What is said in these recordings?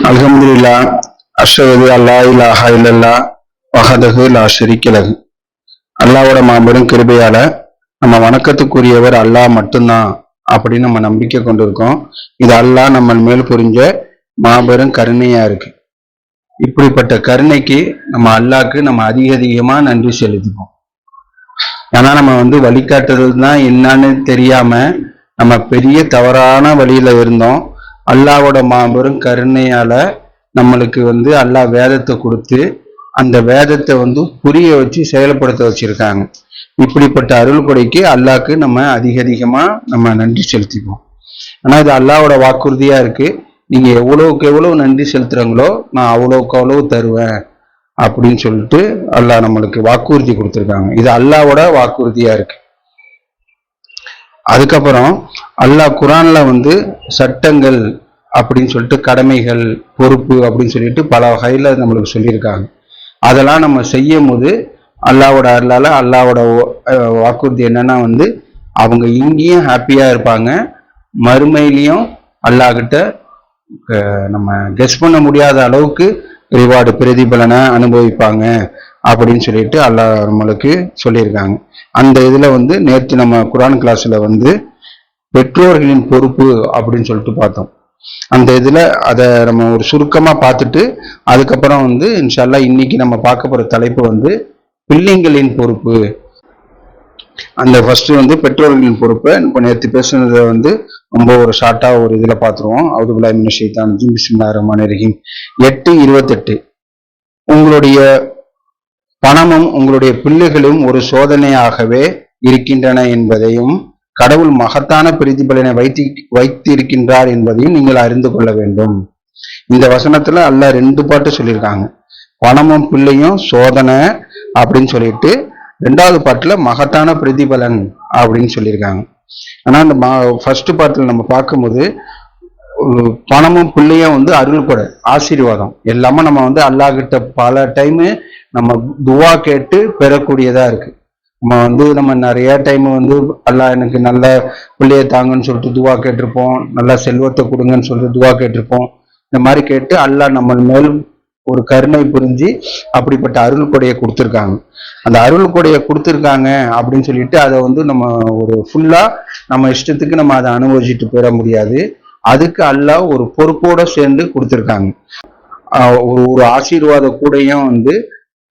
அல்ஹம்துலில்லாஹ் அஷ்ஹது அல்லா இலாஹா இல்லல்லாஹ் வஹதஹு லா ஷரீக்க லஹு. அல்லாஹ்வோட மாபெரும் கிருபையால நம்ம வணக்கத்துக்குரியவர் அல்லாஹ் மட்டும்தான் அப்படின்னு நம்ம நம்பிக்கை கொண்டிருக்கோம். இது அல்லாஹ் நம்ம மேல் புரிஞ்ச மாபெரும் கருணையா இருக்கு. இப்படிப்பட்ட கருணைக்கு நம்ம அல்லாஹ்க்கு நம்ம அதிகமா நன்றி செலுத்திப்போம். ஏன்னா நம்ம வழிகாட்டுதல் தான் என்னன்னு தெரியாம நம்ம பெரிய தவறான வழியில இருந்தோம். அல்லாஹ்வோட மாபெரும் கருணையால நம்மளுக்கு அல்லாஹ் வேதத்தை கொடுத்து அந்த வேதத்தை புரிய வச்சு செயல்படுத்த வச்சிருக்காங்க. இப்படிப்பட்ட அருள் கொடைக்கு அல்லாஹ்க்கு நம்ம அதிகமா நம்ம நன்றி செலுத்திப்போம். ஆனா இது அல்லாஹ்வோட வாக்குறுதியா இருக்கு. நீங்க எவ்வளவுக்கு எவ்வளவு நன்றி செலுத்துறாங்களோ நான் அவ்வளவுக்கு அவ்வளவு தருவேன் அப்படின்னு சொல்லிட்டு அல்லாஹ் நம்மளுக்கு வாக்குறுதி கொடுத்துருக்காங்க. இது அல்லாஹ்வோட வாக்குறுதியா இருக்கு. அதுக்கப்புறம் அல்லாஹ் குரான்ல சட்டங்கள் அப்படின்னு சொல்லிட்டு கடமைகள், பொறுப்பு அப்படின்னு சொல்லிட்டு பல வகையில நம்மளுக்கு சொல்லியிருக்காங்க. அதெல்லாம் நம்ம செய்யும் போது அல்லாஹ்வோட அருளால அல்லாஹ்வோட வாக்குறுதி என்னன்னா அவங்க இங்கேயும் ஹாப்பியா இருப்பாங்க, மறுமையிலையும் அல்லாஹ்கிட்ட நம்ம கெஸ் பண்ண முடியாத அளவுக்கு ரிவார்டு பிரதிபலனை அனுபவிப்பாங்க அப்படின்னு சொல்லிட்டு அல்லாஹ் நம்மளுக்கு சொல்லியிருக்காங்க. அந்த இதுல நேற்று நம்ம குரான் கிளாஸ்ல பெற்றோர்களின் பொறுப்பு அப்படின்னு சொல்லிட்டு பார்த்தோம். அந்த இதுல அதை நம்ம ஒரு சுருக்கமா பார்த்துட்டு அதுக்கப்புறம் இன்ஷா அல்லாஹ் இன்னைக்கு நம்ம பார்க்க போற தலைப்பு பிள்ளைங்களின் பொறுப்பு. அந்த ஃபர்ஸ்ட் பெற்றோர்களின் பொறுப்பை இப்போ நேற்று பேசுனதை ரொம்ப ஒரு ஷார்ட்டா ஒரு இதுல பார்த்துருவோம். அவுதுபில்லாஹி மினஷ் ஷைத்தானிர் ரஜீம் பிஸ்மில்லாஹிர் ரஹ்மானிர் ரஹீம். 8:28 உங்களுடைய பணமும் உங்களுடைய பிள்ளைகளும் ஒரு சோதனையாகவே இருக்கின்றன என்பதையும் கடவுள் மகத்தான பிரதிபலனை வைத்திருக்கின்றார் என்பதையும் நீங்கள் அறிந்து கொள்ள வேண்டும். இந்த வசனத்துல அல்லாஹ் 2 பாட்டு சொல்லியிருக்காங்க. பணமும் பிள்ளையும் சோதனை அப்படின்னு சொல்லிட்டு 2வது பாட்டுல மகத்தான பிரதிபலன் அப்படின்னு சொல்லியிருக்காங்க. ஆனா அந்த ஃபர்ஸ்ட் பாட்டுல நம்ம பார்க்கும்போது பணமும் பிள்ளையும் அருள் கொடை, ஆசீர்வாதம் எல்லாமே நம்ம அல்லாஹ் கிட்ட பல டைமு நம்ம துவா கேட்டு பெறக்கூடியதா இருக்கு. நம்ம நிறைய டைம் அல்லாஹ் எனக்கு நல்ல பிள்ளைய தாங்கன்னு சொல்லிட்டு துவா கேட்டிருப்போம், நல்ல செல்வத்தை கொடுங்கன்னு சொல்லிட்டு துவா கேட்டிருப்போம். இந்த மாதிரி கேட்டு அல்லாஹ் நம்ம மேல் ஒரு கருணை புரிஞ்சு அப்படிப்பட்ட அருள் கொடையை கொடுத்துருக்காங்க. அந்த அருள் கொடையை கொடுத்துருக்காங்க அப்படின்னு சொல்லிட்டு அதை நம்ம ஒரு ஃபுல்லா நம்ம இஷ்டத்துக்கு நம்ம அதை அனுபவிச்சுட்டு பெற முடியாது. அதுக்கு அல்லாஹ் ஒரு பொறுப்போட சேர்ந்து கொடுத்துருக்காங்க. ஒரு ஆசீர்வாத கூடையும்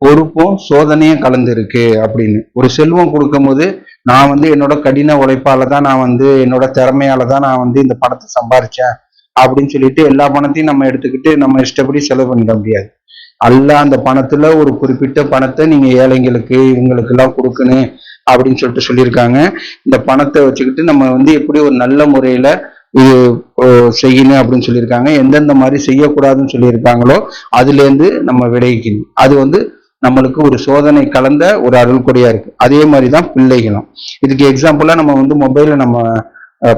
பொறுப்பும் சோதனையும் கலந்து இருக்கு அப்படின்னு. ஒரு செல்வம் கொடுக்கும் போது நான் என்னோட கடின உழைப்பால தான் நான் என்னோட திறமையால தான் நான் இந்த பணத்தை சம்பாரிச்சேன் அப்படின்னு சொல்லிட்டு எல்லா பணத்தையும் நம்ம எடுத்துக்கிட்டு நம்ம இஷ்டப்படி செலவு பண்ணிட முடியாது. அல்லாஹ் அந்த பணத்துல ஒரு குறிப்பிட்ட பணத்தை நீங்க ஏழைங்களுக்கு இவங்களுக்கு எல்லாம் கொடுக்கணும் அப்படின்னு சொல்லிட்டு சொல்லியிருக்காங்க. இந்த பணத்தை வச்சுக்கிட்டு நம்ம எப்படி ஒரு நல்ல முறையில இது செய்யணும் அப்படின்னு சொல்லியிருக்காங்க. எந்தெந்த மாதிரி செய்யக்கூடாதுன்னு சொல்லியிருக்காங்களோ அதுல இருந்து நம்ம விளைவிக்கணும். அது நம்மளுக்கு ஒரு சோதனை கலந்த ஒரு அருள் கொடையா இருக்கு. அதே மாதிரிதான் பிள்ளைகளும். இதுக்கு எக்ஸாம்பிளா நம்ம மொபைலை நம்ம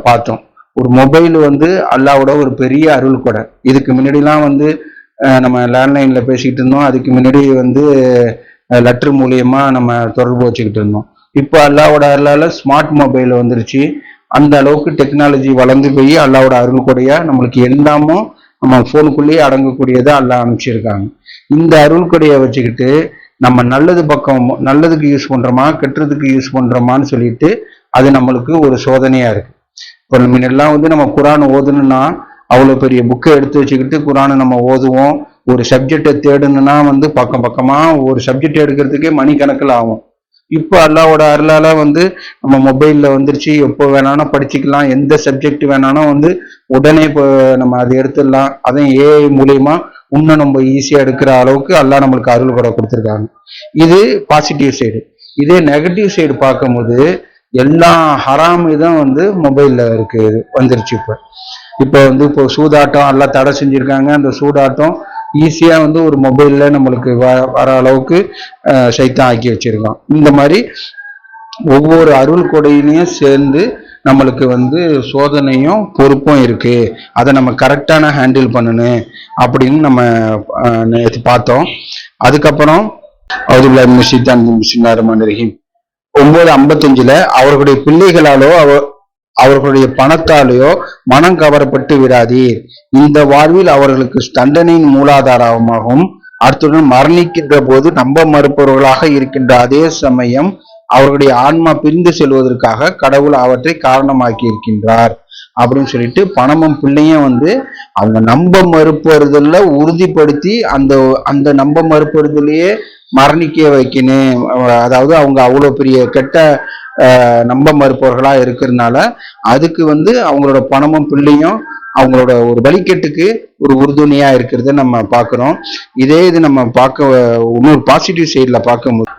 பார்த்தோம். ஒரு மொபைல் அல்லாவோட ஒரு பெரிய அருள் கொடை. இதுக்கு முன்னாடிலாம் நம்ம லேண்ட்லைன்ல பேசிக்கிட்டு இருந்தோம். அதுக்கு முன்னாடி லெட்டர் மூலியமா நம்ம தொடர்பு வச்சுக்கிட்டு இருந்தோம். இப்போ அல்லாவோட அருளால ஸ்மார்ட் மொபைல் வந்துருச்சு. அந்த அளவுக்கு டெக்னாலஜி வளர்ந்து போய் அல்லாவோட அருள் கொடையா நம்மளுக்கு எல்லாமும் நம்ம போனுக்குள்ளேயே அடங்கக்கூடியதை அல்லாஹ் அனுப்பிச்சிருக்காங்க. இந்த அருள் கொடையை வச்சுக்கிட்டு நம்ம நல்லதுக்கு யூஸ் பண்றோமா கெட்டதுக்கு யூஸ் பண்றோமான்னு சொல்லிட்டு அது நம்மளுக்கு ஒரு சோதனையா இருக்கு. இப்போ முன்னெல்லாம் நம்ம குரான் ஓதணும்னா அவ்வளவு பெரிய புக்கை எடுத்து வச்சுக்கிட்டு குரானை நம்ம ஓதுவோம். ஒரு சப்ஜெக்டை தேடணும்னா பக்கமா ஒரு சப்ஜெக்ட் எடுக்கிறதுக்கே மணிக்கணக்கில் ஆகும். இப்போ அல்லாவோட அருளால நம்ம மொபைல்ல வந்துருச்சு. எப்போ வேணாலும் படிச்சுக்கலாம். எந்த சப்ஜெக்ட் வேணாலும் உடனே இப்போ நம்ம அதை எடுத்துடலாம். அதையும் ஏஐ மூலியமா இன்னும் நம்ம ஈஸியா எடுக்கிற அளவுக்கு அல்லாஹ் நம்மளுக்கு அருள் கூட கொடுத்துருக்காங்க. இது பாசிட்டிவ் சைடு. இதே நெகட்டிவ் சைடு பார்க்கும்போது எல்லா ஹராம் இதும் மொபைல்ல இருக்கு வந்துருச்சு. இப்போ சூதாட்டம் எல்லாம் தடை செஞ்சிருக்காங்க. அந்த சூதாட்டம் ஈஸியா ஒரு மொபைல்ல நம்மளுக்கு வர அளவுக்கு சைத்தான் ஆக்கி வச்சிருக்கோம். இந்த மாதிரி ஒவ்வொரு அருள் கொடையிலையும் சேர்ந்து நம்மளுக்கு சோதனையும் பொறுப்பும் இருக்கு. அதை நம்ம கரெக்டான ஹேண்டில் பண்ணணும் அப்படின்னு நம்ம நேற்று பார்த்தோம். அதுக்கப்புறம் அவுதுபில்லாஹி மினஷ் ஷைத்தானிர் ரஜீம் பிஸ்மில்லாஹிர் ரஹ்மானிர் ரஹீம் 9:55 அவர்களுடைய பிள்ளைகளாலோ அவர்களுடைய பணத்தாலேயோ மனம் கவரப்பட்டு விடாதீர். இந்த வாழ்வில் அவர்களுக்கு தண்டனையின் மூலாதாரமாகவும் அத்துடன் மரணிக்கின்ற போது நம்ப மறுப்பவர்களாக இருக்கின்ற அதே சமயம் அவர்களுடைய ஆன்மா பிரிந்து செல்வதற்காக கடவுள் அவற்றை காரணமாக்கி இருக்கின்றார் அப்படின்னு சொல்லிட்டு பணமும் பிள்ளையும் அவங்க நம்ப மறுப்பறுதல்ல உறுதிப்படுத்தி அந்த அந்த நம்ப மறுப்பறுதலையே மரணிக்க வைக்கணும். அதாவது அவங்க அவ்வளவு பெரிய கெட்ட நம்ப மறுப்பவர்களா இருக்கிறதுனால அதுக்கு அவங்களோட பணமும் பிள்ளையும் அவங்களோட ஒரு வழிகேட்டுக்கு ஒரு உறுதுணையா இருக்கிறத நம்ம பார்க்கிறோம். இதே இது நம்ம பார்க்க இன்னொரு பாசிட்டிவ் சைட்ல பார்க்கும்போது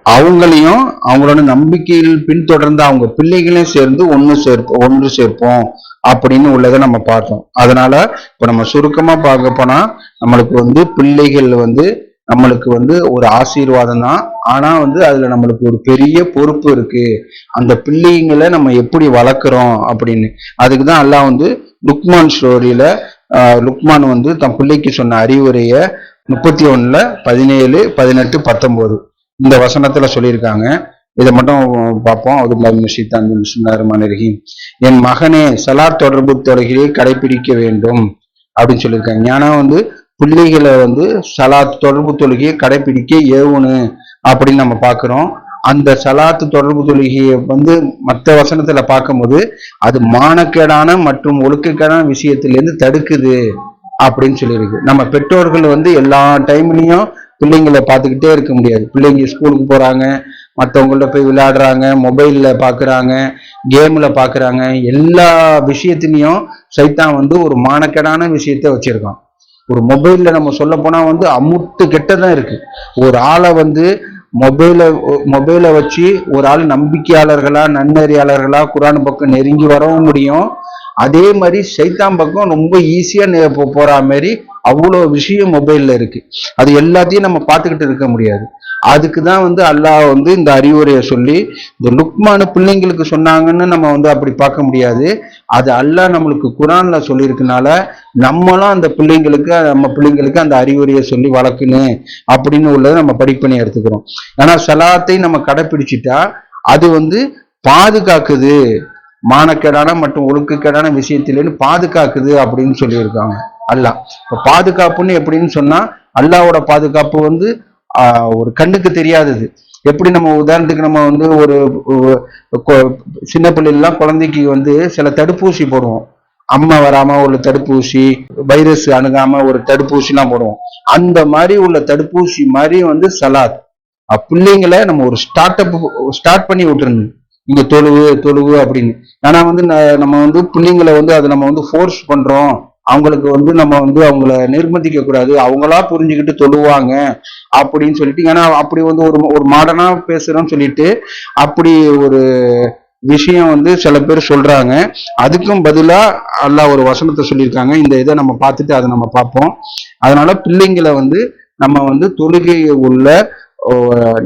அவங்களையும் அவங்களோட நம்பிக்கையில் பின்தொடர்ந்து அவங்க பிள்ளைகளையும் சேர்ந்து ஒன்று சேர்ப்போம் அப்படின்னு உள்ளதை நம்ம பார்த்தோம். அதனால இப்ப நம்ம சுருக்கமா பார்க்க போனா நம்மளுக்கு பிள்ளைகள் நம்மளுக்கு ஒரு ஆசீர்வாதம் தான். ஆனா அதுல நம்மளுக்கு ஒரு பெரிய பொறுப்பு இருக்கு. அந்த பிள்ளைங்களை நம்ம எப்படி வளர்க்குறோம் அப்படின்னு அதுக்குதான் அல்லாஹ் லுக்மான் ஸ்டோரியில லுக்மான் தன் பிள்ளைக்கு சொன்ன அறிவுரைய 31 17 18 19 இந்த வசனத்துல சொல்லியிருக்காங்க. இதை மட்டும் பார்ப்போம். என் மகனே சலாத் தொடர்பு தொழுகையை கடைபிடிக்க வேண்டும் அப்படின்னு சொல்லியிருக்காங்க. ஏன்னா பிள்ளைகளை சலாத் தொடர்பு தொழுகையை கடைபிடிக்க ஏவுனு அப்படின்னு நம்ம பார்க்கிறோம். அந்த சலாத்து தொடர்பு தொழுகையை மற்ற வசனத்துல பார்க்கும்போது அது மானக்கேடான மற்றும் ஒழுக்கக்கேடான விஷயத்திலிருந்து தடுக்குது அப்படின்னு சொல்லியிருக்கு. நம்ம பெற்றோர்கள் எல்லா டைம்லயும் பிள்ளைங்களை பார்த்துக்கிட்டே இருக்க முடியாது. பிள்ளைங்க ஸ்கூலுக்கு போறாங்க, மற்றவங்கள்ட்ட போய் விளையாடுறாங்க, மொபைல்ல பாக்குறாங்க, கேம்ல பாக்குறாங்க. எல்லா விஷயத்திலையும் சைத்தான் ஒரு மானக்கேடான விஷயத்த வச்சிருக்கான். ஒரு மொபைல்ல நம்ம சொல்ல போனா அமுட்டு கெட்டதான் இருக்கு. ஒரு ஆளை மொபைலை வச்சு ஒரு ஆள் நம்பிக்கையாளர்களா நன்னறியாளர்களா குரான் பக்கம் நெருங்கி வரவும் முடியும். அதே மாதிரி சைத்தான் பக்கம் ரொம்ப ஈஸியா போற மாதிரி அவ்வளோ விஷயம் மொபைல்ல இருக்கு. அது எல்லாத்தையும் நம்ம பார்த்துக்கிட்டு இருக்க முடியாது. அதுக்குதான் அல்லாஹ் இந்த அறிவுரையை சொல்லி இந்த லுக்மான பிள்ளைங்களுக்கு சொன்னாங்கன்னு நம்ம அப்படி பார்க்க முடியாது. அது அல்லாஹ் நம்மளுக்கு குரான்ல சொல்லியிருக்கனால நம்மளும் அந்த பிள்ளைங்களுக்கு அந்த அறிவுரையை சொல்லி வளர்க்கணும் அப்படின்னு உள்ளதை நம்ம படிப்பனை எடுத்துக்கிறோம். ஆனா சலாத்தை நம்ம கடைப்பிடிச்சிட்டா அது பாதுகாக்குது, மானக்கேடான மற்றும் ஒழுக்கக்கேடான விஷயத்திலேன்னு பாதுகாக்குது அப்படின்னு சொல்லியிருக்காங்க அல்லாஹ். இப்ப பாதுகாப்புன்னு எப்படின்னு சொன்னா அல்லாவோட பாதுகாப்பு ஒரு கண்ணுக்கு தெரியாதது. எப்படி நம்ம உதாரணத்துக்கு நம்ம ஒரு சின்ன பிள்ளைலாம் குழந்தைக்கு சில தடுப்பூசி போடுவோம். அம்மா வராம ஒரு தடுப்பூசி, வைரஸ் அணுகாம ஒரு தடுப்பூசி எல்லாம் போடுவோம். அந்த மாதிரி உள்ள தடுப்பூசி மாதிரி சலாத் பிள்ளைங்களை நம்ம ஒரு ஸ்டார்ட் பண்ணி விட்டுருங்க. நீங்க தொழுவு அப்படின்னு. ஆனா நம்ம பிள்ளைங்களை அதை நம்ம ஃபோர்ஸ் பண்றோம். அவங்களுக்கு நம்ம அவங்கள நிர்பந்திக்க கூடாது, அவங்களா புரிஞ்சுக்கிட்டு தொழுவாங்க அப்படின்னு சொல்லிட்டு. ஏன்னா அப்படி ஒரு மாடர்னா பேசுறோம்னு சொல்லிட்டு அப்படி ஒரு விஷயம் சில பேர் சொல்றாங்க. அதுக்கும் பதிலா அல்லாஹ் ஒரு வசனத்தை சொல்லியிருக்காங்க. இந்த இதை நம்ம பார்த்துட்டு அதை நம்ம பார்ப்போம். அதனால பிள்ளைங்களை நம்ம தொழுகையை உள்ள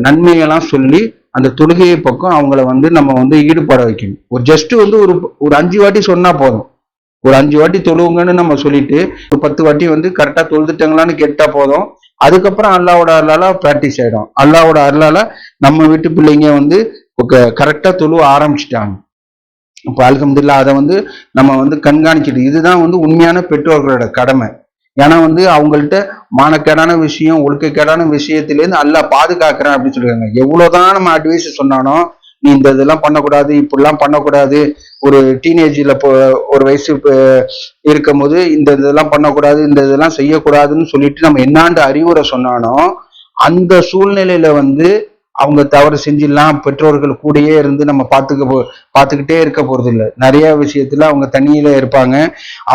நன்மையெல்லாம் சொல்லி அந்த தொழுகையை பக்கம் அவங்கள நம்ம ஈடுபட வைக்கணும். ஒரு ஜஸ்ட் ஒரு 5 வாட்டி சொன்னா போதும். ஒரு 5 வாட்டி தொழுவுங்கன்னு நம்ம சொல்லிட்டு ஒரு 10 வாட்டி கரெக்டா தொழுதுட்டாங்களான்னு கேட்டா போதும். அதுக்கப்புறம் அல்லாவோட அருளால பிராக்டிஸ் ஆயிடும். அல்லாவோட அருளால நம்ம வீட்டு பிள்ளைங்க கரெக்டா தொழுவ ஆரம்பிச்சுட்டாங்க. இப்ப அல்ஹம்துலில்லாஹ் அதை நம்ம கண்காணிக்கிறது. இதுதான் உண்மையான பெற்றோர்களோட கடமை. ஏன்னா அவங்கள்ட்ட மானக்கேடான விஷயம் ஒழுக்கக்கேடான விஷயத்திலேருந்து அல்லாஹ் பாதுகாக்கிறேன் அப்படின்னு சொல்லிருக்காங்க. எவ்வளவுதான் நம்ம அட்வைஸ் சொன்னாலும் நீ இந்த இதெல்லாம் பண்ணக்கூடாது, இப்படிலாம் பண்ணக்கூடாது, ஒரு டீனேஜ்ல ஒரு வயசு இருக்கும் போது இந்த இதெல்லாம் பண்ணக்கூடாது, இந்த இதெல்லாம் செய்யக்கூடாதுன்னு சொல்லிட்டு நம்ம என்னாண்டு அறிவுரை சொன்னாலும் அந்த சூழ்நிலையில அவங்க தவறு செஞ்சிடலாம். பெற்றோர்கள் கூடயே இருந்து நம்ம பார்த்துக்கிட்டே இருக்க போறது இல்லை. நிறைய விஷயத்துல அவங்க தனியில இருப்பாங்க.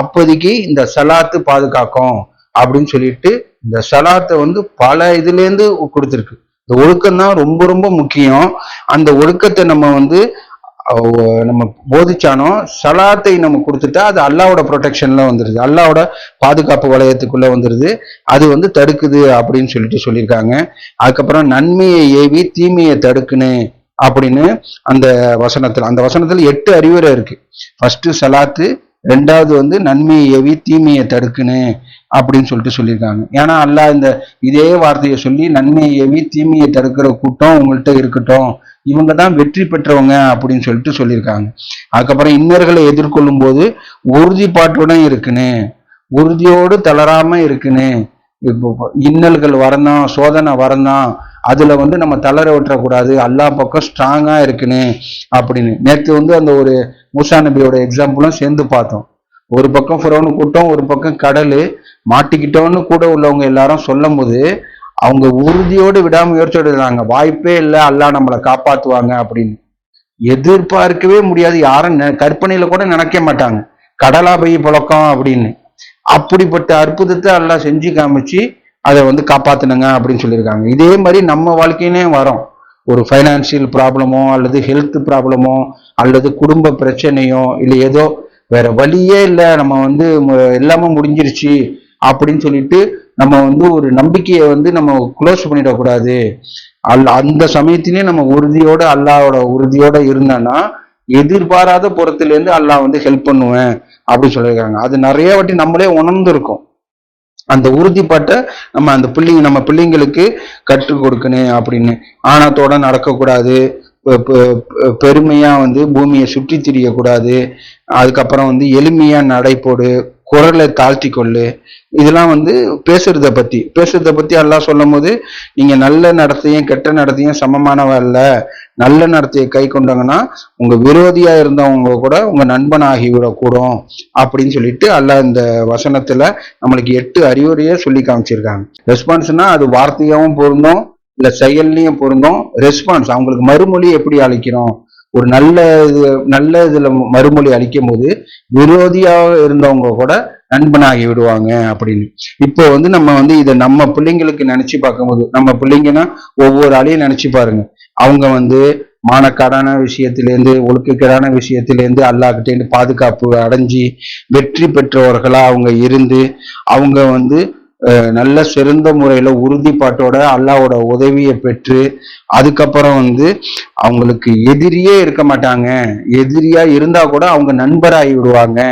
அப்போதைக்கு இந்த சலாத்து பாதுகாக்கும் அப்படின்னு சொல்லிட்டு இந்த சலாத்தை பல இதுல இருந்து கொடுத்துருக்கு. இந்த ஒழுக்கம் தான் ரொம்ப ரொம்ப முக்கியம். அந்த ஒழுக்கத்தை நம்ம போதிச்சானோ சலாத்தை நம்ம கொடுத்துட்டா அது அல்லாவோட ப்ரொடெக்ஷன்ல வந்துருது, அல்லாவோட பாதுகாப்பு வளையத்துக்குள்ள வந்துருது. அது தடுக்குது அப்படின்னு சொல்லியிருக்காங்க. அதுக்கப்புறம் நன்மையை ஏவி தீமையை தடுக்கணும் அப்படின்னு அந்த வசனத்துல 8 அறிவுரை இருக்கு. ஃபர்ஸ்ட் சலாத்து, ரெண்டாவது வந்து நன்மையை ஏவி தீமையை தடுக்கணும் அப்படின்னு சொல்லியிருக்காங்க. ஏன்னா அல்லாஹ் இந்த இதே வார்த்தையை சொல்லி நன்மையை ஏவி தீமையை தடுக்கிற கூட்டம் உங்கள்கிட்ட இருக்கட்டும், இவங்க தான் வெற்றி பெற்றவங்க அப்படின்னு சொல்லியிருக்காங்க. அதுக்கப்புறம் இன்னர்களை எதிர்கொள்ளும் போது உறுதிப்பாட்டுடன் இருக்குன்னு, உறுதியோடு தளராம இருக்குன்னு. இப்போ இன்னல்கள் வரணும், சோதனை வரணும், அதுல வந்து நம்ம தளர விட்டுறக்கூடாது, அல்லாஹ் பக்கம் ஸ்ட்ராங்கா இருக்குன்னு அப்படின்னு. நேற்று வந்து அந்த ஒரு மூசா நபியோட எக்ஸாம்பிளும் சேர்ந்து பார்த்தோம். ஒரு பக்கம் ஃபிரௌன் கூட்டம், ஒரு பக்கம் கடல், மாட்டிக்கிட்டோன்னு கூட உள்ளவங்க எல்லாரும் சொல்லும் போது அவங்க உறுதியோடு விடாமுயற்சியோடு இருந்தாங்க. வாய்ப்பே இல்லை, அல்லாஹ் நம்மளை காப்பாத்துவாங்க அப்படின்னு. எதிர்பார்க்கவே முடியாது, யாரும் கற்பனையில கூட நினைக்க மாட்டாங்க கடலா போய் புழக்கம் அப்படின்னு. அப்படிப்பட்ட அற்புதத்தை அல்லாஹ் செஞ்சு காமிச்சு அதை வந்து காப்பாத்தினுங்க அப்படின்னு சொல்லியிருக்காங்க. இதே மாதிரி நம்ம வாழ்க்கையிலே வரோம். ஒரு ஃபைனான்சியல் ப்ராப்ளமோ அல்லது ஹெல்த் ப்ராப்ளமோ அல்லது குடும்ப பிரச்சனையோ இல்லை ஏதோ வேற வழியே இல்லை, நம்ம வந்து எல்லாமே முடிஞ்சிருச்சு அப்படின்னு சொல்லிட்டு நம்ம வந்து ஒரு நம்பிக்கையை வந்து நம்ம க்ளோஸ் பண்ணிடக்கூடாது. அந்த சமயத்திலே நம்ம உறுதியோட அல்லாவோட உறுதியோட இருந்தோன்னா எதிர்பாராத புறத்துல இருந்து அல்லாஹ் வந்து ஹெல்ப் பண்ணுவேன் அப்படின்னு சொல்லியிருக்காங்க. அது நிறைய வாட்டி நம்மளே உணர்ந்திருக்கோம். அந்த உறுதிப்பாட்டை நம்ம பிள்ளைங்களுக்கு கற்றுக் கொடுக்கணும் அப்படின்னு. ஆணத்தோட நடக்கக்கூடாது, பெருமையா வந்து பூமியை சுற்றி திரியக்கூடாது, அதுக்கப்புறம் வந்து எளிமையா நடைபோடு, குரலை தாழ்த்தி கொள்ளு. இதெல்லாம் வந்து பேசுறத பத்தி எல்லாம் சொல்லும் போது நீங்க நல்ல நடத்தையும் கெட்ட நடத்தையும் சமமானவ அல்ல, நல்ல நடத்தையை கை கொண்டாங்கன்னா உங்க விரோதியா இருந்தவங்க கூட உங்க நண்பன் ஆகிவிடக்கூடும் அப்படின்னு சொல்லிட்டு அல்லாஹ் இந்த வசனத்துல நம்மளுக்கு 8 அறிவுரையே சொல்லி காமிச்சிருக்காங்க. ரெஸ்பான்ஸ்னா அது வார்த்தையாவும் பொருந்தும், இல்ல செயல்லையும் பொருந்தும். ரெஸ்பான்ஸ் அவங்களுக்கு மறுமொழி எப்படி அளிக்கிறோம், ஒரு நல்ல இதுல மறுமொழி அளிக்கும் போது விரோதியாக இருந்தவங்க கூட நண்பனாகி விடுவாங்க அப்படின்னு. இப்போ வந்து நம்ம வந்து இதை நம்ம பிள்ளைங்களுக்கு நினைச்சு பார்க்கும்போது, நம்ம பிள்ளைங்கன்னா ஒவ்வொரு ஆளையும் நினைச்சு பாருங்க, அவங்க வந்து மானக்காடான விஷயத்திலேருந்து ஒழுக்கக்கேடான விஷயத்திலேருந்து அல்லாஹ்கிட்டேருந்து பாதுகாப்பு அடைஞ்சி வெற்றி பெற்றவர்களா அவங்க இருந்து அவங்க வந்து நல்ல சிறந்த முறையில உறுதிப்பாட்டோட அல்லாவோட உதவியை பெற்று அதுக்கப்புறம் வந்து அவங்களுக்கு எதிரியே இருக்க மாட்டாங்க, எதிரியா இருந்தா கூட அவங்க நண்பராகி விடுவாங்க.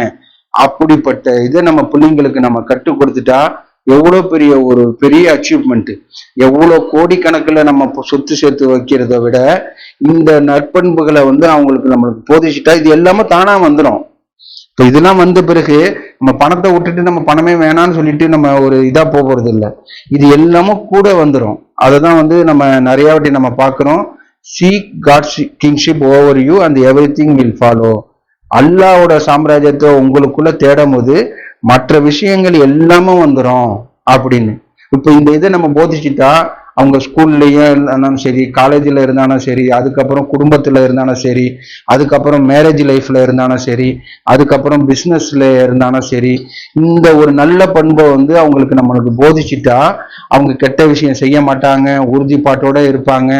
அப்படிப்பட்ட இதை நம்ம பிள்ளைங்களுக்கு நம்ம கற்றுக் கொடுத்துட்டா எவ்வளோ ஒரு பெரிய அச்சீவ்மெண்ட். எவ்வளோ கோடிக்கணக்கில் நம்ம சொத்து சேர்த்து வைக்கிறத விட இந்த நற்பண்புகளை வந்து அவங்களுக்கு நம்மளுக்கு போதிச்சுட்டா இது எல்லாமே தானா வந்துடும். இப்போ இதெல்லாம் வந்த பிறகு நம்ம பணத்தை விட்டுட்டு நம்ம பணமே வேணான்னு சொல்லிட்டு நம்ம ஒரு இதா போகிறது இல்லை, இது எல்லாமும் கூட வந்துடும். அதை தான் வந்து நம்ம நிறைய வாட்டி நம்ம பார்க்குறோம். Seek God's kingship over you and everything will follow. அல்லாவோட சாம்ராஜ்யத்தை உங்களுக்குள்ள தேடும் போது மற்ற விஷயங்கள் எல்லாமே வந்துடும் அப்படின்னு. இப்போ இந்த இதை நம்ம போதிச்சுட்டா அவங்க ஸ்கூல்லையே இருந்தாலும் சரி, காலேஜில் இருந்தாலும் சரி, அதுக்கப்புறம் குடும்பத்தில் இருந்தாலும் சரி, அதுக்கப்புறம் மேரேஜ் லைஃப்ல இருந்தாலும் சரி, அதுக்கப்புறம் பிஸ்னஸ்ல இருந்தாலும் சரி, இந்த ஒரு நல்ல பண்பை வந்து அவங்களுக்கு நம்மளுக்கு போதிச்சுட்டா அவங்க கெட்ட விஷயம் செய்ய மாட்டாங்க, உறுதிப்பாட்டோட இருப்பாங்க,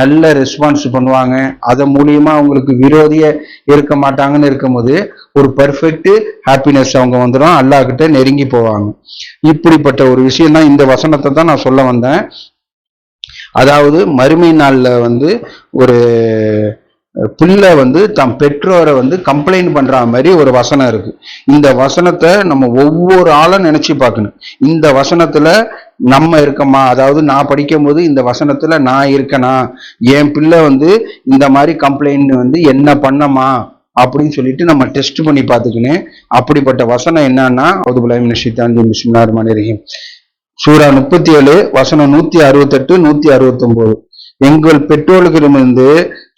நல்ல ரெஸ்பான்ஸ் பண்ணுவாங்க. அதன் மூலியமா அவங்களுக்கு விரோதிய இருக்க மாட்டாங்கன்னு இருக்கும்போது ஒரு பர்ஃபெக்ட் ஹாப்பினஸ் அவங்க வந்துடும், அல்லாஹ்கிட்ட நெருங்கி போவாங்க. இப்படிப்பட்ட ஒரு விஷயம் தான் இந்த வசனத்தை தான் நான் சொல்ல வந்தேன். அதாவது மறுமை நாள்ல வந்து ஒரு பிள்ளை வந்து தம் பெற்றோரை வந்து கம்ப்ளைண்ட் பண்ற மாதிரி ஒரு வசனம் இருக்கு. இந்த வசனத்தை நம்ம ஒவ்வொரு ஆளும் நினைச்சு பார்க்கணும். இந்த வசனத்துல நம்ம இருக்கமா, அதாவது நான் படிக்கும் போது இந்த வசனத்துல நான் இருக்கனா, என் பிள்ளை வந்து இந்த மாதிரி கம்ப்ளைண்ட் வந்து என்ன பண்ணமா அப்படின்னு சொல்லிட்டு நம்ம டெஸ்ட் பண்ணி பார்த்துக்கணும். அப்படிப்பட்ட வசனம் என்னன்னா பிஸ்மில்லாஹிர் சூரா 37 வசனம் 168 169. எங்கள் பெற்றோர்களிடமிருந்து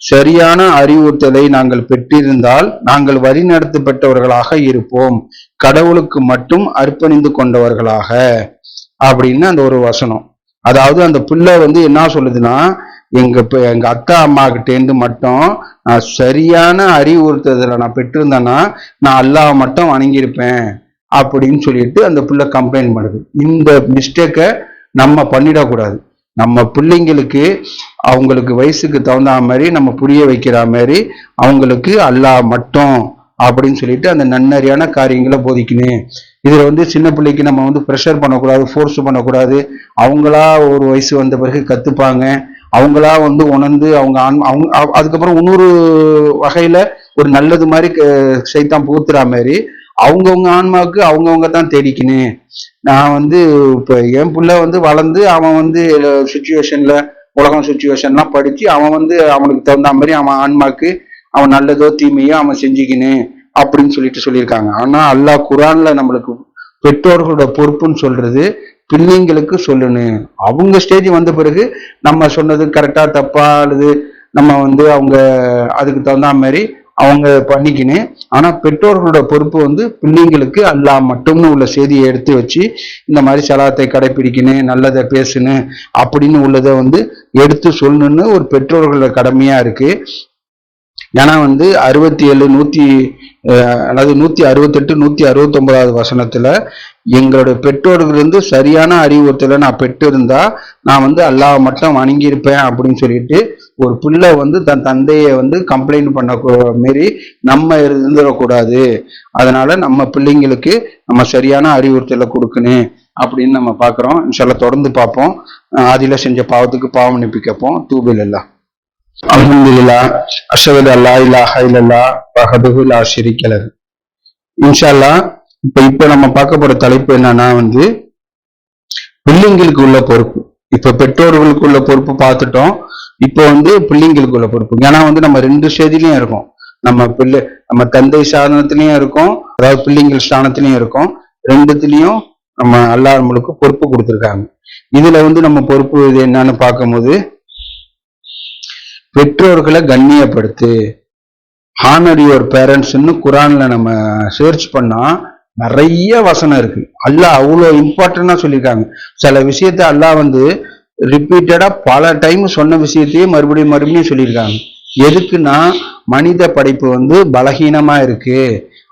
சரியான அறிவுறுத்தலை நாங்கள் பெற்றிருந்தால் நாங்கள் வழி நடத்தப்பட்டவர்களாக இருப்போம், கடவுளுக்கு மட்டும் அர்ப்பணிந்து கொண்டவர்களாக அப்படின்னு அந்த ஒரு வசனம். அதாவது அந்த பிள்ளை வந்து என்ன சொல்லுதுன்னா, எங்க அக்கா அம்மா கிட்டேருந்து மட்டும் நான் சரியான அறிவுறுத்தலை நான் பெற்றிருந்தேன்னா நான் அல்லாஹ் மட்டும் வணங்கியிருப்பேன் அப்படின்னு சொல்லிட்டு அந்த பிள்ளை கம்ப்ளைண்ட் பண்ணுது. இந்த மிஸ்டேக்கை நம்ம பண்ணிடக்கூடாது. நம்ம பிள்ளைங்களுக்கு அவங்களுக்கு வயசுக்கு தகுந்த மாதிரி நம்ம புரிய வைக்கிற மாதிரி அவங்களுக்கு அல்லாஹ் மட்டும் அப்படின்னு சொல்லிட்டு அந்த நன்னறியான காரியங்களை போதிக்கணும். இதுல வந்து சின்ன பிள்ளைக்கு நம்ம வந்து ப்ரெஷர் பண்ணக்கூடாது, ஃபோர்ஸ் பண்ணக்கூடாது. அவங்களா ஒரு வயசு வந்த பிறகு கத்துப்பாங்க, அவங்களா வந்து உணர்ந்து அவங்க அதுக்கப்புறம் இன்னொரு வகையில ஒரு நல்லது மாதிரி சைத்தான் புகுத்துற மாதிரி அவங்கவுங்க ஆன்மாவுக்கு அவங்கவுங்க தான் தேடிக்கணும். நான் வந்து இப்ப என் புள்ள வந்து வளர்ந்து அவன் வந்து சுச்சுவேஷன்ல உலகம் சுச்சுவேஷன்லாம் படிச்சு அவன் வந்து அவனுக்கு தகுந்த மாதிரி அவன் ஆன்மாக்கு அவன் நல்லதோ தீமையோ அவன் செஞ்சுக்கணும் அப்படின்னு சொல்லியிருக்காங்க. ஆனா அல்லாஹ் குர்ஆன்ல நம்மளுக்கு பெற்றோர்களோட பொறுப்புன்னு சொல்றது பிள்ளைங்களுக்கு சொல்லணும். அவங்க ஸ்டேஜ் வந்த பிறகு நம்ம சொன்னது கரெக்டா தப்பா அல்லது நம்ம வந்து அவங்க அதுக்கு தகுந்த மாதிரி அவங்க பண்ணிக்கினேன். ஆனா பெற்றோர்களோட பொறுப்பு வந்து பிள்ளைங்களுக்கு அல்லாஹ் மட்டும்னு உள்ள செய்தியை எடுத்து வச்சு இந்த மாதிரி சலாத்தை கடைபிடிக்கணும், நல்லதை பேசணும் அப்படின்னு உள்ளதை வந்து எடுத்து சொல்லணும்னு ஒரு பெற்றோர்களோட கடமையா இருக்கு. ஏன்னா வந்து 168 169 வசனத்துல எங்களுடைய பெற்றோர்கள் வந்து சரியான அறிவுறுத்தலை நான் பெற்றிருந்தா நான் வந்து அல்லாஹ் மட்டும் வணங்கியிருப்பேன் அப்படின்னு சொல்லிட்டு ஒரு பிள்ளை வந்து தன் தந்தையை வந்து கம்ப்ளைண்ட் பண்ண மாரி நம்ம இருந்துடக்கூடாது. அதனால நம்ம பிள்ளைங்களுக்கு நம்ம சரியான அறிவுறுத்தலை கொடுக்கணும் அப்படின்னு நம்ம பார்க்குறோம். இன்ஷால்லா தொடர்ந்து பார்ப்போம். ஆதியில செஞ்ச பாவத்துக்கு பாவம் மன்னிப்பு கேட்போம். தூபில் இல்லா அல்ஹம்துலில்லாஹ் அஷ்ஹது அல்லா இலாஹ இல்லல்லாஹ் வஹ்தஹு லா ஷரீக லஹு. இன்ஷா அல்லாஹ் இப்ப நம்ம பார்க்க போற தலைப்பு என்னன்னா வந்து பிள்ளைங்களுக்கு உள்ள பொறுப்பு. இப்ப பெற்றோர்களுக்கு உள்ள பொறுப்பு பார்த்துட்டோம். இப்போ வந்து பிள்ளைங்களுக்கு உள்ள பொறுப்பு. ஏன்னா வந்து நம்ம 2 ஸ்டேஜ்லயும் இருக்கோம். நம்ம தந்தை ஸ்தானத்திலையும் இருக்கோம், அதாவது பிள்ளைங்கள் ஸ்தானத்திலையும் இருக்கோம். 2த்துலயும் நம்ம அல்லாஹ் நம்மளுக்கு பொறுப்பு கொடுத்துருக்காங்க. இதுல வந்து நம்ம பொறுப்பு இது என்னன்னு பார்க்கும்போது பெற்றோர்களை கண்ணியப்படுத்து, ஹானர் யுவர் பேரண்ட்ஸ்ன்னு குர்ஆன்ல நம்ம சர்ச் பண்ணா நிறைய வசனம் இருக்கு. அல்லாஹ் அவ்வளோ இம்பார்ட்டண்டா சொல்லியிருக்காங்க. சில விஷயத்த அல்லாஹ் வந்து ரிப்பீட்டடா பல டைம் சொன்ன விஷயத்தையே மறுபடியும் சொல்லியிருக்காங்க. எதுக்குன்னா மனித படைப்பு வந்து பலகீனமா இருக்கு,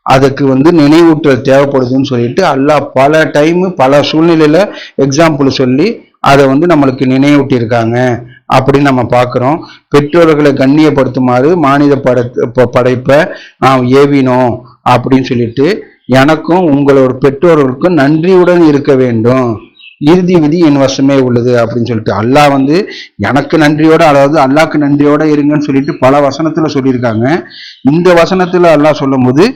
அதுக்கு வந்து நினைவூட்டல் தேவைப்படுதுன்னு சொல்லிட்டு அல்லாஹ் பல டைம் பல சூழ்நிலையில எக்ஸாம்பிள் சொல்லி அதை வந்து நம்மளுக்கு நினைவூட்டி இருக்காங்க அப்படின்னு நம்ம பார்க்குறோம். பெற்றோர்களை கண்ணியப்படுத்துமாறு மானிட படைப்பை நாம் ஏவினோம் அப்படின்னு சொல்லிட்டு எனக்கும் உங்களோட பெற்றோர்களுக்கும் நன்றியுடன் இருக்க வேண்டும், இறுதி விதி என் வசமே உள்ளது அப்படின்னு சொல்லிட்டு அல்லாஹ் வந்து எனக்கு நன்றியோட, அதாவது அல்லாஹ்க்கு நன்றியோட இருங்கன்னு சொல்லிட்டு பல வசனத்துல சொல்லியிருக்காங்க. இந்த வசனத்துல அல்லாஹ் சொல்லும் போது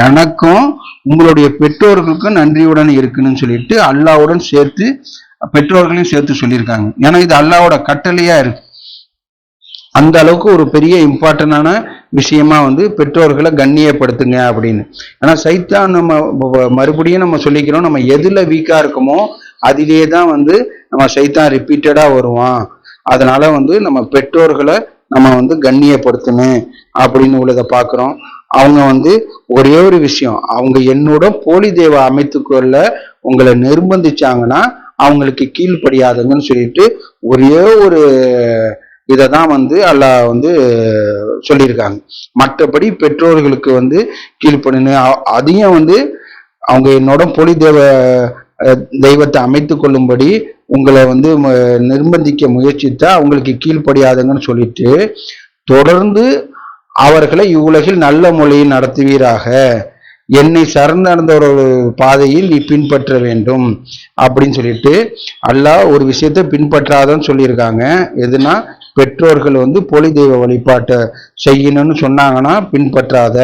எனக்கும் உங்களுடைய பெற்றோர்களுக்கும் நன்றியுடன் இருக்குன்னு சொல்லிட்டு அல்லாஹ்வுடன் சேர்த்து பெற்றோர்களையும் சேர்த்து சொல்லியிருக்காங்க. ஏன்னா இது அல்லாஹ்வோட கட்டளையா இருக்கு. அந்த அளவுக்கு ஒரு பெரிய இம்பார்ட்டன்டான விஷயமா வந்து பெற்றோர்களை கண்ணியப்படுத்துங்க அப்படின்னு. ஆனா சைத்தான் நம்ம மறுபடியும் நம்ம சொல்லிக்கிறோம், நம்ம எதுல வீக்கா இருக்கோமோ அதிலே தான் வந்து நம்ம சைத்தான் ரிப்பீட்டடா வருவான். அதனால வந்து நம்ம பெற்றோர்களை நம்ம வந்து கண்ணியப்படுத்தணும் அப்படின்னு உள்ளதை பார்க்குறோம். அவங்க வந்து ஒரே ஒரு விஷயம், அவங்க என்னோட போலி தேவ அமைத்துக்கொள்ள உங்களை நிர்பந்திச்சாங்கன்னா அவங்களுக்கு கீழ்ப்படியாதுங்கன்னு சொல்லிட்டு ஒரே ஒரு இதை தான் வந்து அல்லாஹ் வந்து சொல்லியிருக்காங்க. மற்றபடி பெற்றோர்களுக்கு வந்து கீழ்ப்படினு, அதையும் வந்து அவங்க என்னோட போலி தெய்வத்தை அமைத்து கொள்ளும்படி உங்களை வந்து நிர்பந்திக்க முயற்சித்தா அவங்களுக்கு கீழ்ப்படியாதுங்கன்னு சொல்லிட்டு தொடர்ந்து அவர்களை இவ்வுலகில் நல்ல முறையில் நடத்துவீராக, என்னை சரணடைந்தவரோட பாதையில் நீ பின்பற்ற வேண்டும் அப்படின்னு சொல்லிட்டு அல்லாஹ் ஒரு விஷயத்த பின்பற்றாதன்னு சொல்லியிருக்காங்க. எதுனா பெற்றோர்கள் வந்து போலி தெய்வ வழிபாட்டை செய்யணும்னு சொன்னாங்கன்னா பின்பற்றாத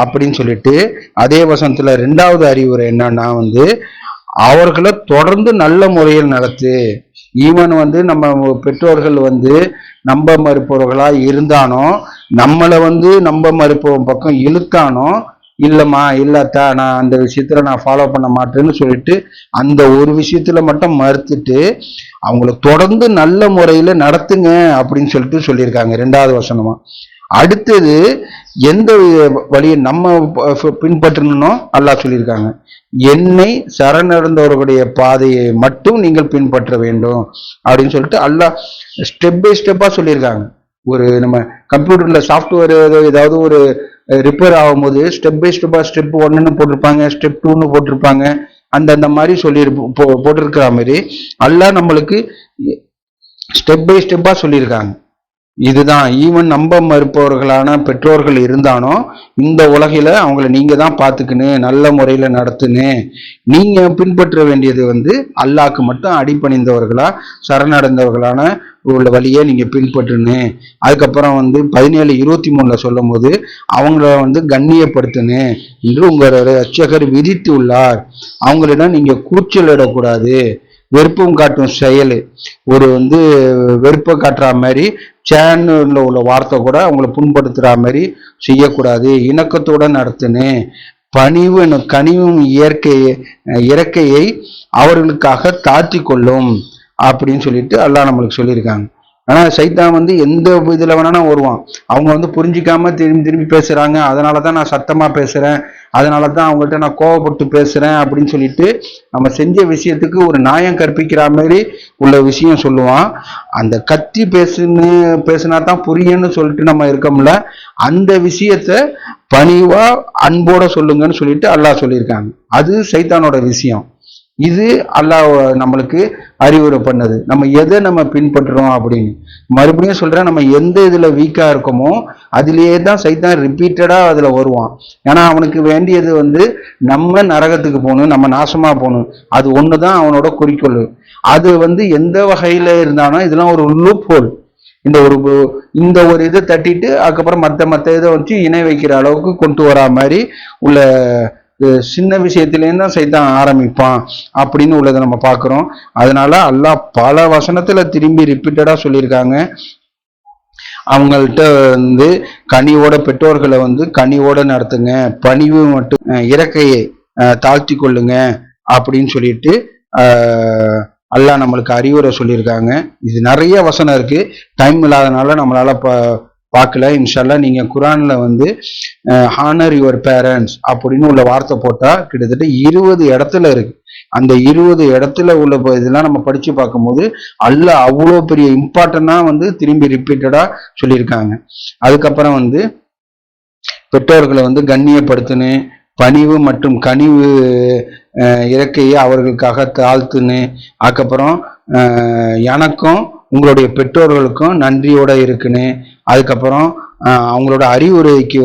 அப்படின்னு சொல்லிட்டு, அதே வசனத்துல 2வது அறிவுரை என்னன்னா வந்து அவர்களை தொடர்ந்து நல்ல முறையில் நடத்து. ஈவன் வந்து நம்ம பெற்றோர்கள் வந்து நம்ப மறுப்பவர்களா இருந்தானோ, நம்மளை வந்து நம்ப மறுப்பவன் பக்கம் இழுத்தானோ, இல்லம்மா இல்லத்தா நான் அந்த விஷயத்துல நான் ஃபாலோ பண்ண மாட்டேன்னு சொல்லிட்டு அந்த ஒரு விஷயத்துல மட்டும் மறுத்துட்டு அவங்கள தொடர்ந்து நல்ல முறையில நடத்துங்க அப்படின்னு சொல்லிட்டு சொல்லியிருக்காங்க 2வது வசனமா. அடுத்தது எந்த வழியை நம்ம பின்பற்றணும்னோ அல்லாஹ் சொல்லியிருக்காங்க, என்னை சரணடைந்தவர்களுடைய பாதையை மட்டும் நீங்கள் பின்பற்ற வேண்டும் அப்படின்னு சொல்லிட்டு அல்லாஹ் ஸ்டெப் பை ஸ்டெப்பா சொல்லியிருக்காங்க. ஒரு நம்ம கம்ப்யூட்டர்ல சாஃப்ட்வேர் ஏதாவது ஒரு ரிப்பேர் ஆகும்போது ஸ்டெப் பை ஸ்டெப்பா ஸ்டெப் 1ன்னு போட்டிருப்பாங்க, ஸ்டெப் 2ன்னு போட்டிருப்பாங்க. அந்த மாதிரி போட்டிருக்கிற மாதிரி அல்லாஹ் நம்மளுக்கு ஸ்டெப் பை ஸ்டெப்பா சொல்லியிருக்காங்க. இதுதான் ஈவன் நம்ப மறுப்பவர்களான பெற்றோர்கள் இருந்தானோ இந்த உலகில அவங்கள நீங்க தான் பார்த்துக்கணும், நல்ல முறையில நடத்துன்னு. நீங்க பின்பற்ற வேண்டியது வந்து அல்லாஹ்க்கு மட்டும் அடிபணிந்தவர்களா சரணடைந்தவர்களான உள்ள வழியை நீங்க பின்பற்றுன்னு. அதுக்கப்புறம் 17:23 சொல்லும் போது அவங்கள கண்ணியப்படுத்துன்னு என்று உங்களோட ரட்சகர் விதித்து உள்ளார். அவங்களிடம் நீங்க கூச்சலிடக்கூடாது. வெறுப்பும் காட்டும் செயல் ஒரு வெறுப்பை காட்டுற மாதிரி சேனல்ல உள்ள வார்த்தை கூட அவங்களை புண்படுத்துற மாதிரி செய்யக்கூடாது. இணக்கத்தோட நடத்துன்னு. பணிவு கனிவும் இறக்கையை அவர்களுக்காக தாழ்த்தி கொள்ளும் அப்படின்னு சொல்லிட்டு அல்லாஹ் நம்மளுக்கு சொல்லியிருக்காங்க. ஆனா சைத்தான் எந்த இதுல வேணா வருவான். அவங்க புரிஞ்சிக்காம திரும்பி திரும்பி பேசுறாங்க, அதனாலதான் நான் சத்தமா பேசுறேன், அதனாலதான் அவங்கள்ட்ட நான் கோவப்பட்டு பேசுறேன் அப்படின்னு சொல்லிட்டு நம்ம செஞ்ச விஷயத்துக்கு ஒரு நியாயம் கற்பிக்கிற மாதிரி உள்ள விஷயம் சொல்லுவான். அந்த கத்தி பேசுனா தான் புரியும்னு சொல்லிட்டு நம்ம இருக்கோம்ல, அந்த விஷயத்த பணிவா அன்போட சொல்லுங்கன்னு சொல்லிட்டு அல்லாஹ் சொல்லியிருக்காங்க. அது சைத்தானோட விஷயம். இது அல்லாஹ் நம்மளுக்கு அறிவுரை பண்ணது. நம்ம எதை நம்ம பின்பற்றுறோம் அப்படின்னு மறுபடியும் சொல்றேன். நம்ம எந்த இதுல வீக்கா இருக்கோமோ அதுலயே தான் சைத்தான் ரிப்பீட்டடா அதுல வருவான். ஏன்னா அவனுக்கு வேண்டியது நம்ம நரகத்துக்கு போகணும், நம்ம நாசமா போகணும். அது ஒண்ணுதான் அவனோட குறிக்கோள். அது எந்த வகையில இருந்தாலும் இதெல்லாம் ஒரு லூப் ஹோல். இந்த ஒரு இதை தட்டிட்டு அதுக்கப்புறம் மற்ற இதை இணை வைக்கிற அளவுக்கு கொண்டு வரா மாதிரி உள்ள சின்ன விஷயத்திலேருந்து தான் சைத்தான் ஆரம்பிப்பான் அப்படின்னு உள்ளதை நம்ம பார்க்கிறோம். அதனால அல்லாஹ் பல வசனத்துல திரும்பி ரிப்பீட்டடா சொல்லியிருக்காங்க. அவங்கள்ட்ட கனிவோட பெற்றோர்களை கனிவோட நடத்துங்க, பணிவு மட்டும் இறக்கையை தாழ்த்தி கொள்ளுங்க அப்படின்னு சொல்லிட்டு அல்லாஹ் நம்மளுக்கு அறிவுரை சொல்லியிருக்காங்க. இது நிறைய வசனம் இருக்கு, டைம் இல்லாதனால நம்மளால பார்க்கல. இன்ஷால்லா நீங்க குரான்ல ஹானர் யுவர் பேரண்ட்ஸ் அப்படின்னு உள்ள வார்த்தை போட்டா கிட்டத்தட்ட 20 இடத்துல இருக்கு. அந்த 20 இடத்துல உள்ள இதெல்லாம் நம்ம படிச்சு பார்க்கும்போது அல்லாஹ் அவ்வளோ பெரிய இம்பார்ட்டண்டா திரும்பி ரிப்பீட்டடா சொல்லியிருக்காங்க. அதுக்கப்புறம் பெற்றோர்களை கண்ணியப்படுத்துன்னு, பணிவு மற்றும் கனிவு இறக்கையை அவர்களுக்காக தாழ்த்துன்னு, அதுக்கப்புறம் எனக்கும் உங்களுடைய பெற்றோர்களுக்கும் நன்றியோட இருக்குன்னு, அதுக்கப்புறம் அவங்களோட அறிவுரைக்கு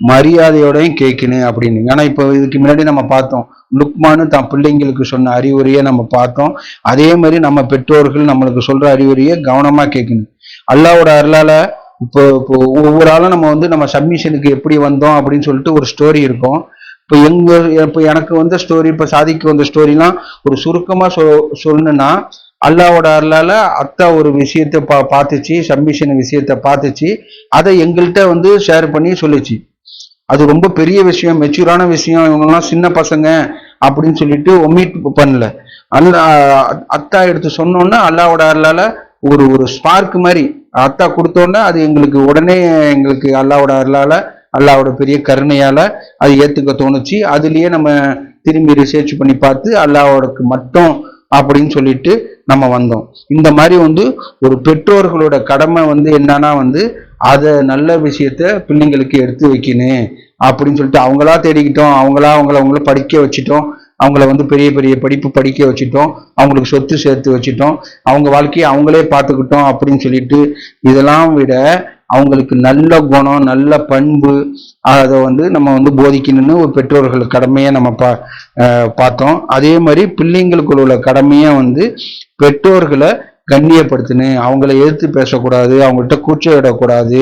மரியாதையோடையும் கேட்கணும் அப்படின்னு. ஏன்னா இப்போ இதுக்கு முன்னாடி நம்ம பார்த்தோம், லுக்மானு தான் பிள்ளைங்களுக்கு சொன்ன அறிவுரையை நம்ம பார்த்தோம். அதே மாதிரி நம்ம பெற்றோர்கள் நம்மளுக்கு சொல்ற அறிவுரையை கவனமா கேட்கணும். அல்லாஹ்வோட அருளால இப்போ ஒவ்வொரு ஆளும் நம்ம சப்மிஷனுக்கு எப்படி வந்தோம் அப்படின்னு சொல்லிட்டு ஒரு ஸ்டோரி இருக்கும். இப்போ எனக்கு ஸ்டோரி, இப்போ சாதிக்கு வந்த ஸ்டோரிலாம் ஒரு சுருக்கமா சொல்லணும்னா, அல்லாஹ்வோட அருளால அத்தா ஒரு விஷயத்த பார்த்துச்சு, சப்மிஷன் விஷயத்த பார்த்துச்சு, அதை எங்கள்கிட்ட ஷேர் பண்ணி சொல்லிச்சு. அது ரொம்ப பெரிய விஷயம், மெச்சூரான விஷயம், இவங்கெல்லாம் சின்ன பசங்க அப்படின்னு சொல்லிட்டு ஒமிட் பண்ணல. அத்தா எடுத்து சொன்னோன்னா அல்லாஹ்வோட அருளால ஒரு ஸ்பார்க் மாதிரி அத்தா கொடுத்தோன்னா அது எங்களுக்கு உடனே அல்லாஹ்வோட அருளால அல்லாஹ்வோட பெரிய கருணையால அது ஏத்துக்க தோணுச்சு. அதுலயே நம்ம திரும்பி ரிசர்ச் பண்ணி பார்த்து அல்லாஹ்வோடக்கு மட்டும் அப்படின்னு சொல்லிட்டு நம்ம வந்தோம். இந்த மாதிரி ஒரு பெற்றோர்களோட கடமை என்னன்னா அதை நல்ல விஷயத்த பிள்ளைங்களுக்கு எடுத்து வைக்கணும் அப்படின்னு சொல்லிட்டு அவங்களா தேடிக்கிட்டோம், அவங்கள படிக்க வச்சுட்டோம், அவங்கள பெரிய பெரிய படிப்பு படிக்க வச்சுட்டோம், அவங்களுக்கு சொத்து சேர்த்து வச்சுட்டோம், அவங்க வாழ்க்கையை அவங்களே பார்த்துக்கிட்டோம் அப்படின்னு சொல்லிட்டு இதெல்லாம் விட அவங்களுக்கு நல்ல குணம், நல்ல பண்பு, அதை நம்ம போதிக்கணும்னு ஒரு பெற்றோர்கள் கடமையை நம்ம பார்த்தோம். அதே மாதிரி பிள்ளைங்களுக்குள்ள உள்ள கடமையை பெற்றோர்களை கண்ணியப்படுத்தணும், அவங்கள எதிர்த்து பேசக்கூடாது, அவங்கள்ட்ட கூச்சலிடக்கூடாது.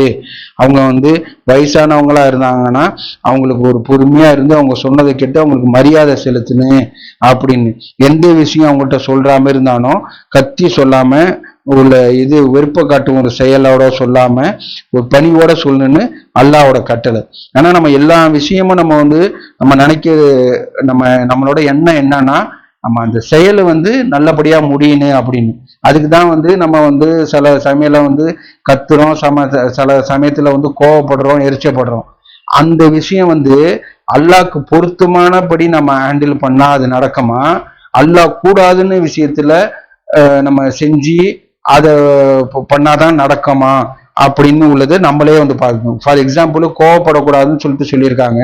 அவங்க வயசானவங்களா இருந்தாங்கன்னா அவங்களுக்கு ஒரு பொறுமையா இருந்து அவங்க சொன்னதை கேட்டு அவங்களுக்கு மரியாதை செலுத்தணும் அப்படின்னு. எந்த விஷயம் அவங்கள்ட்ட சொல்றாம இருந்தாலும் கத்தி சொல்லாம உள்ள வெறுப்பை காட்டும் ஒரு செயலோட சொல்லாம ஒரு பணிவோட சொல்லணும்னு அல்லாஹ்வோட கட்டளை. ஏன்னா நம்ம எல்லா விஷயமும் நம்ம நம்ம நம்மளோட எண்ணம் என்னன்னா நம்ம அந்த செயல் நல்லபடியா முடியணும் அப்படின்னு. அதுக்குதான் நம்ம சில சமயம்ல கத்துறோம், சில சமயத்துல கோவப்படுறோம், எரிச்சப்படுறோம். அந்த விஷயம் அல்லாஹ்க்கு பொருத்தமானபடி நம்ம ஹேண்டில் பண்ணா அது நடக்குமா, அல்லாஹ் கூடாதுன்னு விஷயத்துல நம்ம செஞ்சு அதை பண்ணாதான் நடக்குமா அப்படின்னு உள்ளது நம்மளே பார்க்கணும். ஃபார் எக்ஸாம்பிள் கோவப்படக்கூடாதுன்னு சொல்லியிருக்காங்க.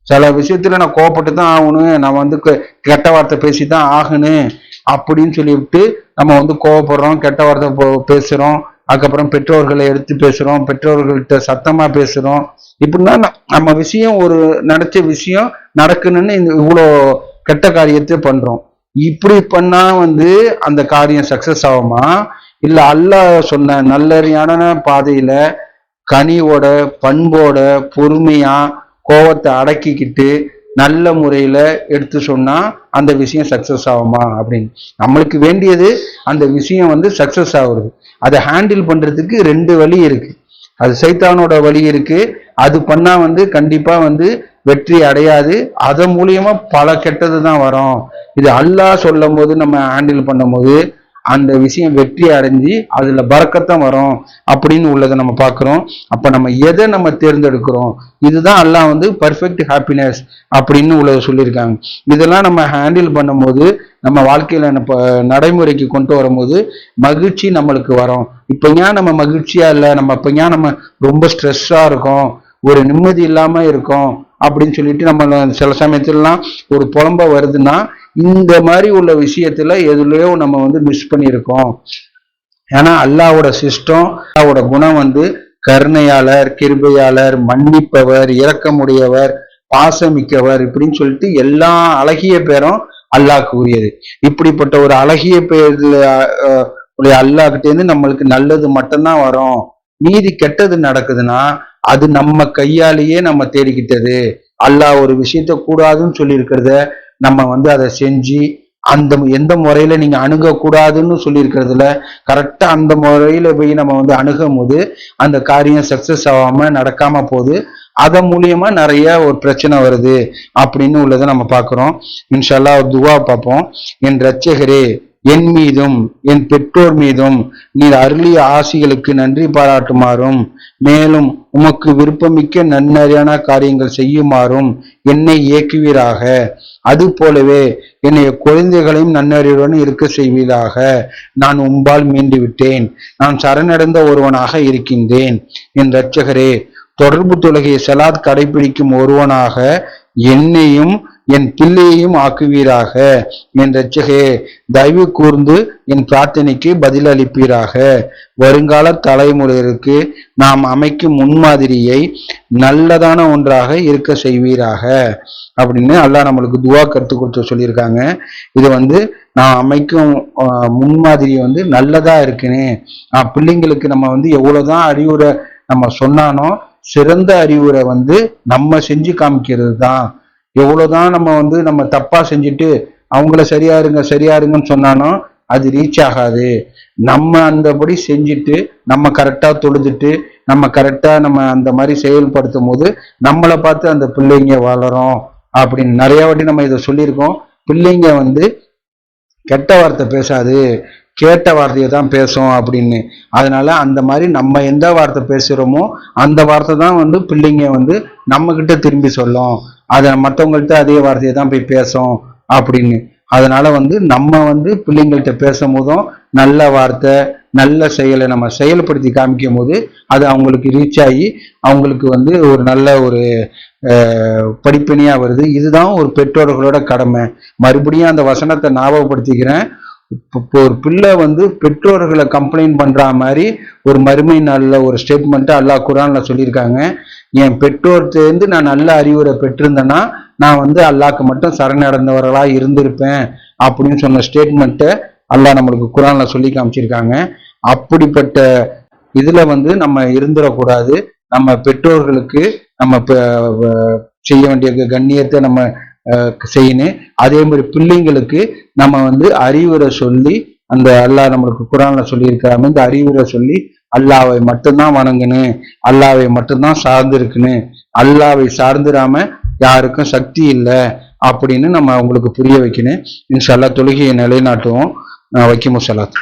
சில விஷயத்துல நான் கோவப்பட்டு தான் ஆகணும், நான் கெட்ட வார்த்தை பேசிதான் ஆகணும் அப்படின்னு சொல்லிவிட்டு நம்ம கோவப்படுறோம், கெட்ட வார்த்தை பேசுறோம், அதுக்கப்புறம் பெற்றோர்களை எடுத்து பேசுறோம், பெற்றோர்கள்ட்ட சத்தமா பேசுறோம். இப்படின்னா நம்ம விஷயம் ஒரு நடச்ச விஷயம் நடக்கணும்னு இவ்வளோ கெட்ட காரியத்தை பண்றோம். இப்படி பண்ணா அந்த காரியம் சக்சஸ் ஆகுமா, இல்ல அல்லாஹ் சொன்ன நல்லறியான பாதையில கனிவோட பண்போட பொறுமையா கோவத்தை அடக்கிக்கிட்டு நல்ல முறையில எடுத்து சொன்னா அந்த விஷயம் சக்சஸ் ஆகுமா அப்படின்னு நம்மளுக்கு வேண்டியது அந்த விஷயம் வந்து சக்சஸ் ஆகுறது. அதை ஹேண்டில் பண்றதுக்கு ரெண்டு வழி இருக்கு. அது சைத்தானோட வழி இருக்கு. அது பண்ணா வந்து கண்டிப்பா வந்து வெற்றி அடையாது. அதன் மூலியமா பல கெட்டது தான் வரும். இது அல்லாஹ் சொல்லும் போது நம்ம ஹேண்டில் பண்ணும் போது அந்த விஷயம் வெற்றி அடைஞ்சு அதுல பறக்கத்தான் வரும் அப்படின்னு உள்ளதை நம்ம பார்க்கிறோம். அப்ப நம்ம எதை நம்ம தேர்ந்தெடுக்கிறோம், இதுதான் அல்லாஹ் வந்து பர்ஃபெக்ட் ஹாப்பினஸ் அப்படின்னு உள்ளதை சொல்லியிருக்காங்க. இதெல்லாம் நம்ம ஹேண்டில் பண்ணும்போது நம்ம வாழ்க்கையில நடைமுறைக்கு கொண்டு வரும்போது மகிழ்ச்சி நம்மளுக்கு வரும். இப்ப ஏன் நம்ம மகிழ்ச்சியா இல்லை, நம்ம இப்ப ஏன் நம்ம ரொம்ப ஸ்ட்ரெஸ்ஸா இருக்கோம், ஒரு நிம்மதி இல்லாம இருக்கோம் அப்படின்னு சொல்லிட்டு நம்ம சில சமயத்துலலாம் ஒரு புலம்ப வருதுன்னா இந்த மாதிரி உள்ள விஷயத்துல எதுலயோ நம்ம வந்து மிஸ் பண்ணியிருக்கோம். ஏன்னா அல்லாஹ்வோட சிஸ்டம், அல்லாஹ்வோட குணம் வந்து கருணையாளர், கிருபையாளர், மன்னிப்பவர், இரக்கமுடையவர், பாசமிக்கவர் இப்படின்னு சொல்லிட்டு எல்லா அழகிய பேரும் அல்லாஹ்க்கு உரியது. இப்படிப்பட்ட ஒரு அழகிய பேர்ல அல்லாஹ்கிட்ட இருந்து நம்மளுக்கு நல்லது மட்டும்தான் வரும். மீதி கெட்டது நடக்குதுன்னா அது நம்ம கையாலேயே நம்ம தேடிக்கிட்டது. அல்லாஹ் ஒரு விஷயத்த கூடாதுன்னு சொல்லி இருக்கிறத நம்ம வந்து அதை செஞ்சு அந்த எந்த முறையில நீங்க அணுகக்கூடாதுன்னு சொல்லி இருக்கிறதுல கரெக்டா அந்த முறையில போய் நம்ம வந்து அணுகும் போது அந்த காரியம் சக்சஸ் ஆகாம நடக்காம போகுது. அதன் மூலியமா நிறைய ஒரு பிரச்சனை வருது அப்படின்னு உள்ளதை நம்ம பார்க்கிறோம். இன்ஷா அல்லாஹ் துவா பார்ப்போம். என் இரட்சகரே, என் மீதும் என் பெற்றோர் மீதும் நீர் அருளிய ஆசிகளுக்கு நன்றி பாராட்டுமாறும் மேலும் உமக்கு விருப்பமிக்க நன்னறியான காரியங்கள் செய்யுமாறும் என்னை இயக்குவீராக. அது போலவே என்னைய குழந்தைகளையும் நன்னறிவுடன் இருக்க செய்வீராக. நான் உம்பால் மீண்டு விட்டேன். நான் சரணடைந்த ஒருவனாக இருக்கின்றேன். என் இரட்சகரே, தொடர்பு தொழுகையை சலாத் கடைபிடிக்கும் ஒருவனாக என்னையும் என் பிள்ளையையும் ஆக்குவீராக. என் இரட்சகே, தயவு கூர்ந்து என் பிரார்த்தனைக்கு பதில் அளிப்பீராக. வருங்கால தலைமுறையிற்கு நாம் அமைக்கும் முன்மாதிரியை நல்லதான ஒன்றாக இருக்க செய்வீராக அப்படின்னு அல்லாஹ் நம்மளுக்கு துவா கருத்து கொடுத்து சொல்லியிருக்காங்க. இது வந்து நான் அமைக்கும் முன்மாதிரி வந்து நல்லதா இருக்குன்னு பிள்ளைங்களுக்கு நம்ம வந்து எவ்வளவுதான் அறிவுரை நம்ம சொன்னானோ சிறந்த அறிவுரை வந்து நம்ம செஞ்சு காமிக்கிறது தான். எவ்வளவுதான் நம்ம வந்து நம்ம தப்பா செஞ்சுட்டு அவங்கள சரியா இருங்கன்னு சொன்னாலும் அது ரீச் ஆகாது. நம்ம அந்தபடி செஞ்சுட்டு நம்ம கரெக்டா தொழுதுட்டு நம்ம கரெக்டா நம்ம அந்த மாதிரி செயல்படுத்தும் போது நம்மளை பார்த்து அந்த பிள்ளைங்க வளரும் அப்படின்னு நிறைய வாட்டி நம்ம இதை சொல்லியிருக்கோம். பிள்ளைங்க வந்து கெட்ட வார்த்தை பேசாது, கேட்ட வார்த்தையை தான் பேசும் அப்படின்னு. அதனால அந்த மாதிரி நம்ம எந்த வார்த்தை பேசுறோமோ அந்த வார்த்தை தான் வந்து பிள்ளைங்க வந்து நம்ம கிட்ட திரும்பி சொல்லும். அதை மற்றவங்கள்ட்ட அதே வார்த்தையை தான் போய் பேசும் அப்படின்னு. அதனால வந்து நம்ம வந்து பிள்ளைங்கள்ட்ட பேசும் போதும் நல்ல வார்த்தை நல்ல செயலை நம்ம செயல்படுத்தி காமிக்கும் போது அது அவங்களுக்கு ரீச் ஆகி அவங்களுக்கு வந்து ஒரு நல்ல ஒரு படிப்பினையா வருது. இதுதான் ஒரு பெற்றோர்களோட கடமை. மறுபடியும் அந்த வசனத்தை ஞாபகப்படுத்திக்கிறேன். இப்போ ஒரு பிள்ளை வந்து பெற்றோர்களை கம்ப்ளைண்ட் பண்ற மாதிரி ஒரு மறுமை நல்ல ஒரு ஸ்டேட்மெண்ட் அல்லாஹ் குர்ஆன்ல சொல்லியிருக்காங்க. என் பெற்றோர்கிட்ட நான் நல்ல அறிவுரை பெற்றிருந்தேன்னா நான் வந்து அல்லாஹ்க்கு மட்டும் சரணடைந்தவர்களா இருந்திருப்பேன் அப்படின்னு சொன்ன ஸ்டேட்மெண்ட்டை அல்லாஹ் நம்மளுக்கு குர்ஆன்ல சொல்லி காமிச்சிருக்காங்க. அப்படிப்பட்ட இதுல வந்து நம்ம இருந்துடக்கூடாது. நம்ம பெற்றோர்களுக்கு நம்ம செய்ய வேண்டிய கண்ணியத்தை நம்ம செய்யணும். அதே மாதிரி பிள்ளைங்களுக்கு நம்ம வந்து அறிவுரை சொல்லி அந்த அல்லாஹ் நம்மளுக்கு குர்ஆன்ல சொல்லியிருக்காம இந்த அறிவுரை சொல்லி அல்லாவை மட்டும்தான் வணங்கணும், அல்லாவை மட்டும்தான் சார்ந்து இருக்கணும், அல்லாவை சார்ந்துடாம யாருக்கும் சக்தி இல்லை அப்படின்னு நம்ம அவங்களுக்கு புரிய வைக்கணும். இன்ஷா அல்லாஹ் தொழுகையை நிலைநாட்டுவோம். வைக்கும் சலாத்.